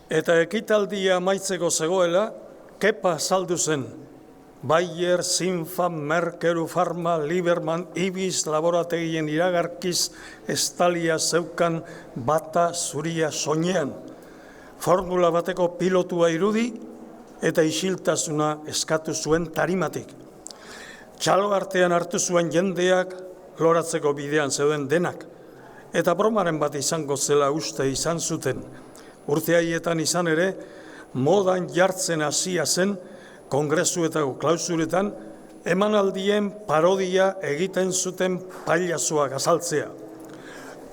Eta ekitaldia amaitzeko zegoela, Kepa saldu zen. Bayer, Sinfa, Merkeru, Pharma, Lieberman, Ibis, laborategien iragarkiz, estalia zeukan bata zuria soinean. Formula bateko pilotua irudi eta isiltasuna eskatu zuen tarimatik. Txalo artean hartu zuen jendeak loratzeko bidean zeuden denak. Eta bromaren bat izango zela uste izan zuten. Urte haietan izan ere, modan jartzen hasia zen, kongresuetako klausuretan, emanaldien parodia egiten zuten pailazoak azaltzea.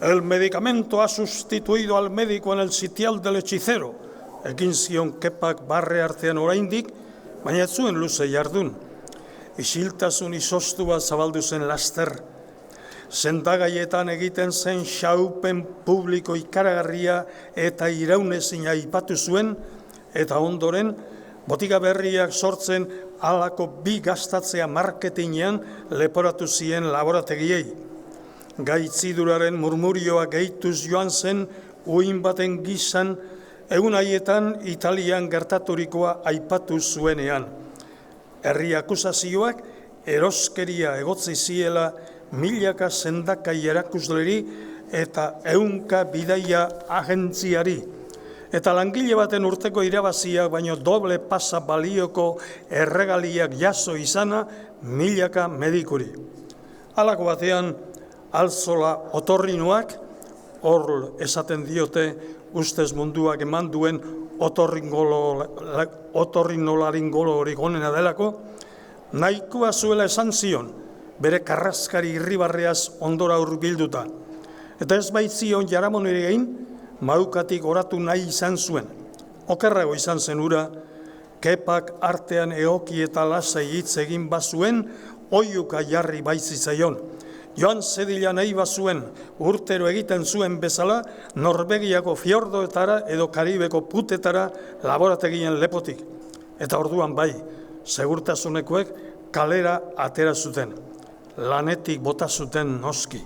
El medicamento ha sustituido al médico en el sitial del hechicero. Ekin zion Kepak barre artean oraindik, baina ez zuen luze jardun. Isiltasun izostua zabaldu zen laster. Sendagaietan egiten zen xaupen publiko ikaragarria eta iraunezina aipatu zuen, eta ondoren, botika berriak sortzen halako bi gastatzea marketingean leporatu zien laborategiei. Gaitziduraren murmurioa gehituz joan zen uin baten gizan, egun haietan Italian gertaturikoa aipatu zuenean. Herri akusazioak eroskeria egotzi ziela milaka sendakai erakusleri eta ehunka bidaia agentziari. Eta langile baten urteko irabazia baino doble pasa balioko erregaliak jaso izana milaka medikuri. Halako batean, Altzola otorrinoak, hor esaten diote ustez munduak eman duen otorrinolaringolo hori gonena delako, nahikoa zuela esan zion, bere karraskari irribarreaz ondora hurbilduta. Eta ez baitzion Jaramon ere egin, Maukatik oratu nahi izan zuen. Okerrago izan zen ura, Kepak artean eoki eta lasai hitz egin bazuen, oiuka jarri baitzitzaion. Joan zedila nahi bazuen, urtero egiten zuen bezala, Norvegiako fiordoetara edo Karibeko putetara laborategien lepotik. Eta orduan bai, segurtasunekoek kalera atera zuten. Lanetik bota zuten noski.